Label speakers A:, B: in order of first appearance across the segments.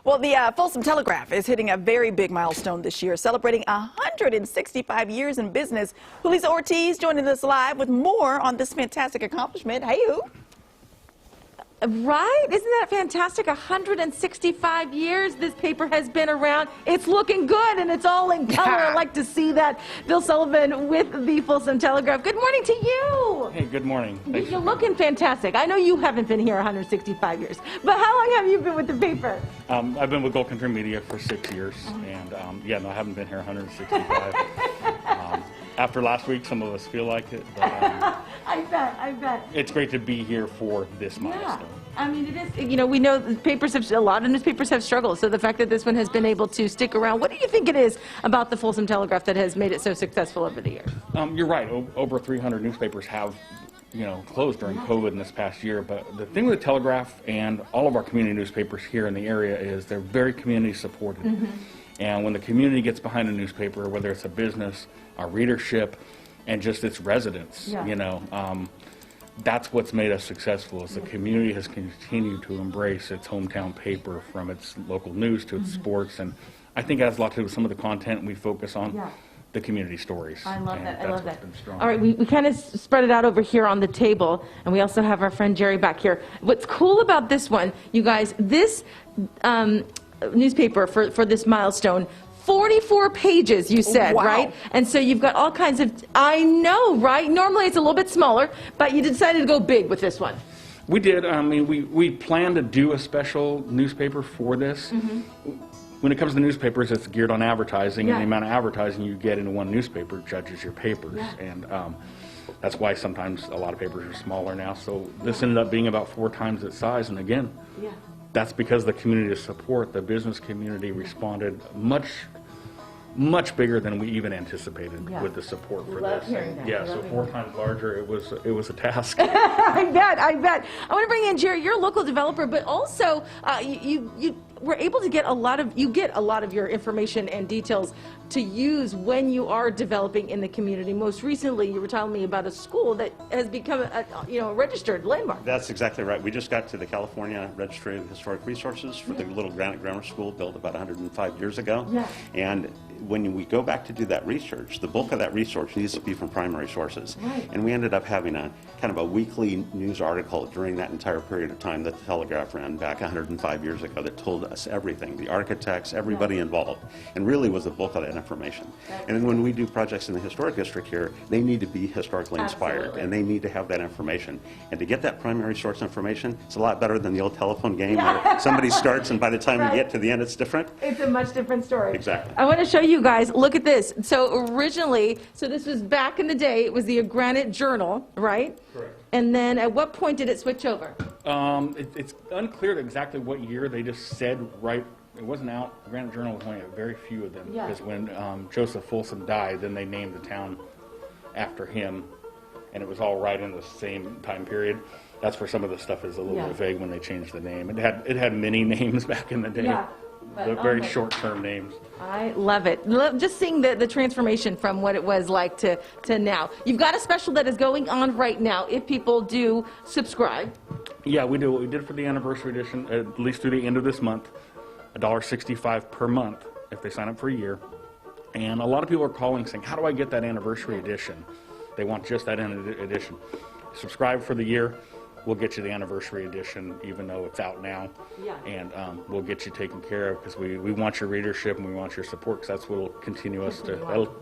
A: Well, the Folsom Telegraph is hitting a very big milestone this year, celebrating 165 years in business. Julissa Ortiz joining us live with more on this fantastic accomplishment. Hey, who?
B: Right? Isn't that fantastic? 165 years this paper has been around. It's looking good, and it's all in color. I like to see that. Bill Sullivan with the Folsom Telegraph. Good morning to you.
C: Hey, good morning.
B: You're looking fantastic. I know you haven't been here 165 years, but how long have you been with the paper?
C: I've been with Gold Country Media for 6 years, and yeah, no, I haven't been here 165. After last week, some of us feel like it, but
B: I bet.
C: it's great to be here for this milestone.
B: I mean, it is, you know, we know the papers have, a lot of newspapers have struggled, so the fact that this one has been able to stick around, what do you think it is about the Folsom Telegraph that has made it so successful over the years?
C: You're right, over 300 newspapers have, closed during COVID in this past year, but the thing with the Telegraph and all of our community newspapers here in the area is they're very community supported. And when the community gets behind a newspaper, whether it's a business, our readership, and just its residents, that's what's made us successful. Is the community has continued to embrace its hometown paper, from its local news to its sports, and I think it has a lot to do with some of the content we focus on. The community stories.
B: I love that. I love that.
C: Strong.
B: All right, we kind of spread it out over here on the table, and we also have our friend Jerry back here. What's cool about this one, you guys, this newspaper for this milestone, 44 pages, you said, right? And so you've got all kinds of, I know, right? Normally it's a little bit smaller, but you decided to go big with this one.
C: We did. I mean, we planned to do a special newspaper for this. When it comes to newspapers, it's geared on advertising, and the amount of advertising you get into one newspaper judges your papers. And that's why sometimes a lot of papers are smaller now. So this ended up being about 4 times its size. And again, that's because the community support, the business community responded much bigger than we even anticipated with the support for this. Yeah, so 4 times larger. It was a task.
B: I bet. I want to bring in Jerry. You're a local developer, but also you were able to get a lot of your information and details to use when you are developing in the community. Most recently, you were telling me about a school that has become a registered landmark.
D: That's exactly right. We just got to the California Registry of Historic Resources for the little Granite Grammar School built about 105 years ago. And when we go back to do that research, the bulk of that research needs to be from primary sources. And we ended up having a kind of a weekly news article during that entire period of time that the Telegraph ran back 105 years ago that told us everything, the architects, everybody involved, and really was the bulk of that information. And then when we do projects in the historic district here, they need to be historically inspired, and they need to have that information. And to get that primary source information, it's a lot better than the old telephone game where somebody starts and by the time you get to the end, it's different.
B: It's a much different story.
D: Exactly.
B: I want to show you guys, look at this. So originally, this was back in the day, it was the Granite Journal, right?
C: Correct.
B: And then at what point did it switch over?
C: It's unclear exactly what year. They just said it wasn't out. The Granite Journal was only a very few of them, because when Joseph Folsom died, then they named the town after him, and it was all right in the same time period. That's where some of the stuff is a little bit vague when they changed the name. It had many names back in the day. The very short-term names.
B: I love it. Just seeing the transformation from what it was like to now. You've got a special that is going on right now if people do subscribe.
C: Yeah, we do what we did for the anniversary edition, at least through the end of this month, $1.65 per month if they sign up for a year. And a lot of people are calling saying, how do I get that anniversary edition? They want just that edition. Subscribe for the year. We'll get you the anniversary edition, even though it's out now. And we'll get you taken care of, because we want your readership and we want your support, because that's what will continue us to,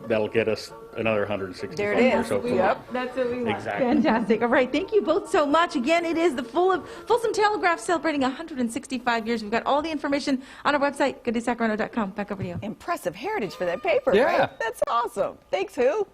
C: that'll get us another 165 years.
B: That's what we want.
C: Exactly.
B: Fantastic. All right, thank you both so much. Again, it is the Folsom Telegraph celebrating 165 years. We've got all the information on our website, gooddaysacramento.com. Back over to you.
A: Impressive heritage for that paper, right? That's awesome. Thanks, Who.